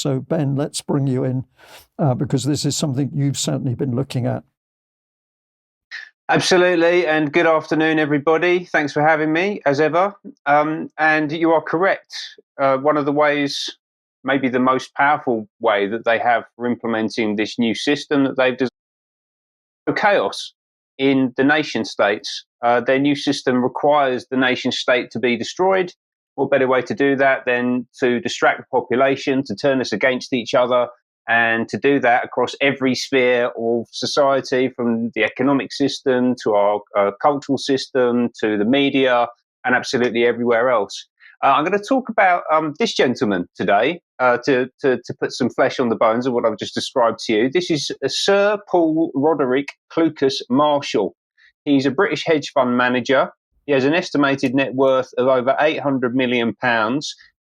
So, Ben, let's bring you in because this is something you've certainly been looking at. Absolutely, and good afternoon, everybody. Thanks for having me, as ever. And you are correct. One of the ways, maybe the most powerful way that they have for implementing this new system that they've designed, chaos in the nation states. Their new system requires the nation state to be destroyed. What better way to do that than to distract the population, to turn us against each other, and to do that across every sphere of society, from the economic system to our cultural system to the media and absolutely everywhere else. I'm going to talk about this gentleman today to put some flesh on the bones of what I've just described to you. This is Sir Paul Roderick Clucas MARSHALL. He's a British hedge fund manager. He has an estimated net worth of over £800 million.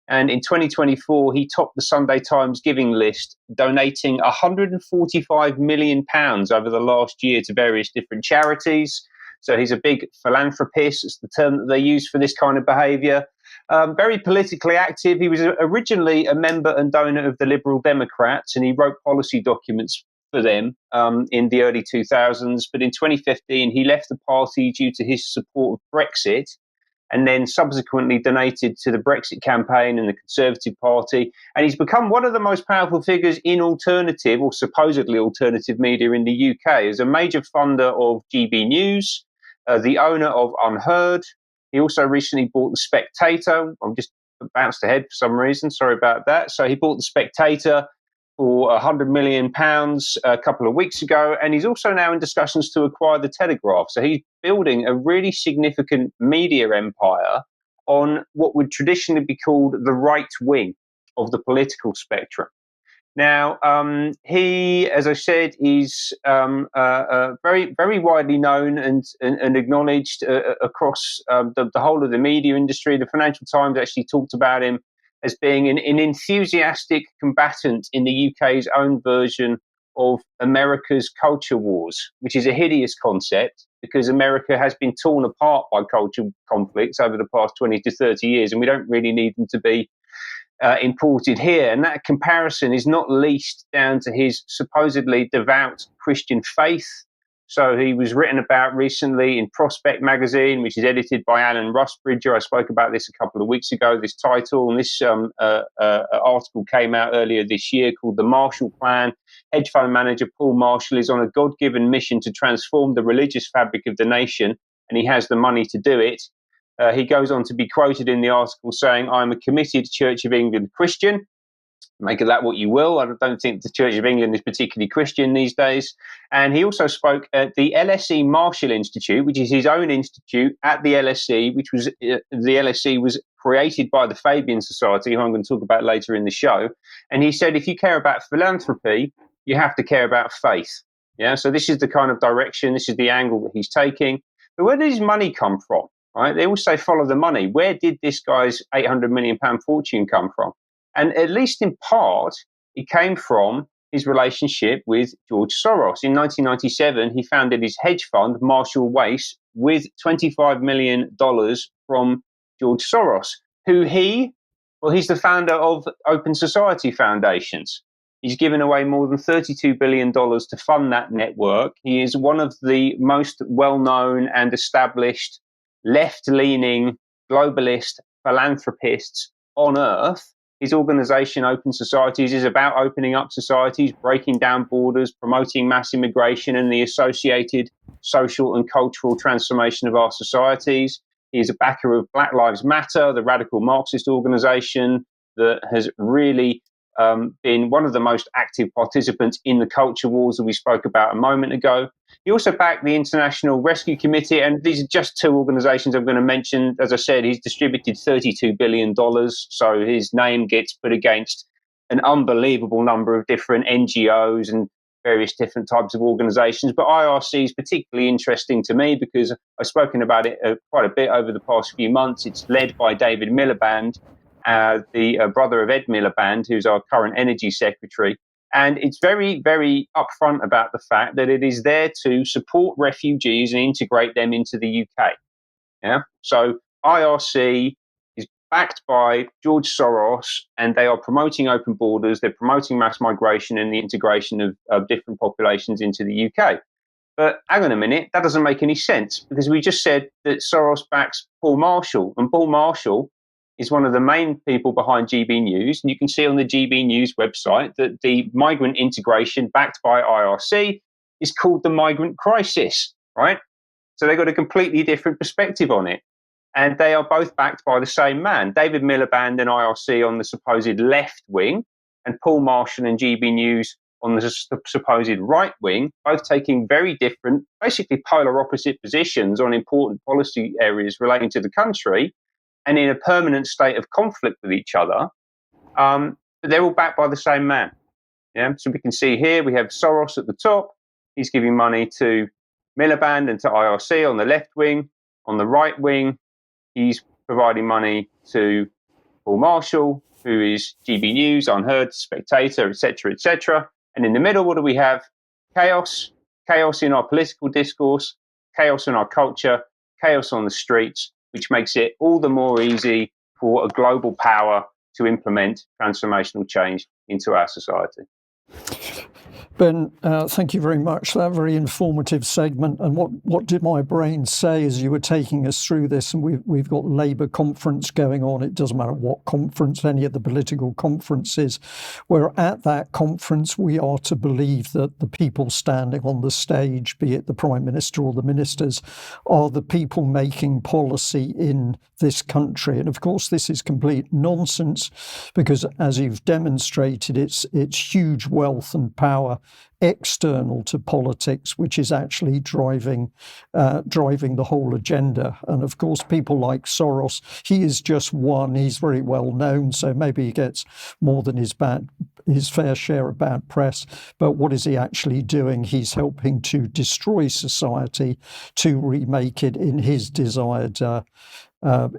And in 2024, he topped the Sunday Times giving list, donating £145 million over the last year to various different charities. So he's a big philanthropist. It's the term that they use for this kind of behaviour. Very politically active. He was originally a member and donor of the Liberal Democrats, and he wrote policy documents for them in the early 2000s. But in 2015, he left the party due to his support of Brexit, and then subsequently donated to the Brexit campaign and the Conservative Party. And he's become one of the most powerful figures in alternative or supposedly alternative media in the UK, as a major funder of GB News, the owner of Unheard. He also recently bought The Spectator. I'm just bounced ahead for some reason. Sorry about that. So he bought The Spectator for £100 million a couple of weeks ago. And he's also now in discussions to acquire The Telegraph. So he's building a really significant media empire on what would traditionally be called the right wing of the political spectrum. Now, he, as I said, is very, very widely known and acknowledged across the whole of the media industry. The Financial Times actually talked about him as being an enthusiastic combatant in the UK's own version of America's culture wars, which is a hideous concept because America has been torn apart by cultural conflicts over the past 20 to 30 years, and we don't really need them to be imported here. And that comparison is not least down to his supposedly devout Christian faith. So he was written about recently in Prospect magazine, which is edited by Alan Rusbridger. I spoke about this a couple of weeks ago, this title. And this article came out earlier this year called The Marshall Plan. Hedge fund manager Paul Marshall is on a God-given mission to transform the religious fabric of the nation, and he has the money to do it. He goes on to be quoted in the article saying, "I'm a committed Church of England Christian." Make of that what you will. I don't think the Church of England is particularly Christian these days. And he also spoke at the LSE Marshall Institute, which is his own institute at the LSE, which was the LSE was created by the Fabian Society, who I'm going to talk about later in the show. And he said, if you care about philanthropy, you have to care about faith. Yeah. So this is the kind of direction, this is the angle that he's taking. But where does his money come from? Right? They all say follow the money. Where did this guy's £800 million fortune come from? And at least in part, it came from his relationship with George Soros. In 1997, he founded his hedge fund, Marshall Wace, with $25 million from George Soros, who he's the founder of Open Society Foundations. He's given away more than $32 billion to fund that network. He is one of the most well-known and established left-leaning globalist philanthropists on earth. His organization, Open Societies, is about opening up societies, breaking down borders, promoting mass immigration and the associated social and cultural transformation of our societies. He is a backer of Black Lives Matter, the radical Marxist organization that has really been one of the most active participants in the culture wars that we spoke about a moment ago. He also backed the International Rescue Committee, and these are just two organizations I'm going to mention. As I said, he's distributed $32 billion, so his name gets put against an unbelievable number of different NGOs and various different types of organizations. But IRC is particularly interesting to me because I've spoken about it quite a bit over the past few months. It's led by David Miliband, the brother of Ed Miliband, who's our current energy secretary. And it's very, very upfront about the fact that it is there to support refugees and integrate them into the UK. Yeah. So IRC is backed by George Soros, and they are promoting open borders, they're promoting mass migration and the integration of different populations into the UK. But hang on a minute, that doesn't make any sense, because we just said that Soros backs Paul Marshall, and Paul Marshall is one of the main people behind GB News. And you can see on the GB News website that the migrant integration backed by IRC is called the migrant crisis, right? So they've got a completely different perspective on it. And they are both backed by the same man, David Miliband and IRC on the supposed left wing, and Paul Marshall and GB News on the supposed right wing, both taking very different, basically polar opposite positions on important policy areas relating to the country, and in a permanent state of conflict with each other. But they're all backed by the same man. Yeah, so we can see here we have Soros at the top. He's giving money to Miliband and to IRC on the left wing. On the right wing, he's providing money to Paul Marshall, who is GB News, Unheard, Spectator, etc., etc. And in the middle, what do we have? Chaos, chaos in our political discourse, chaos in our culture, chaos on the streets, which makes it all the more easy for a global power to implement transformational change into our society. Ben, thank you very much. That very informative segment. And what did my brain say as you were taking us through this? And we've got Labour conference going on. It doesn't matter what conference, any of the political conferences. Where at that conference, we are to believe that the people standing on the stage, be it the Prime Minister or the ministers, are the people making policy in this country. And of course, this is complete nonsense, because as you've demonstrated, it's huge wealth and power external to politics, which is actually driving the whole agenda. And of course, people like Soros, he is just one. He's very well known, so maybe he gets more than his fair share of bad press. But what is he actually doing? He's helping to destroy society, to remake it in his desired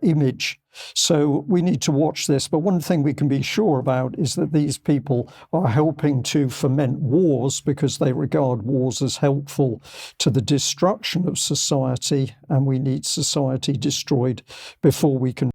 image. So we need to watch this. But one thing we can be sure about is that these people are helping to foment wars, because they regard wars as helpful to the destruction of society, and we need society destroyed before we can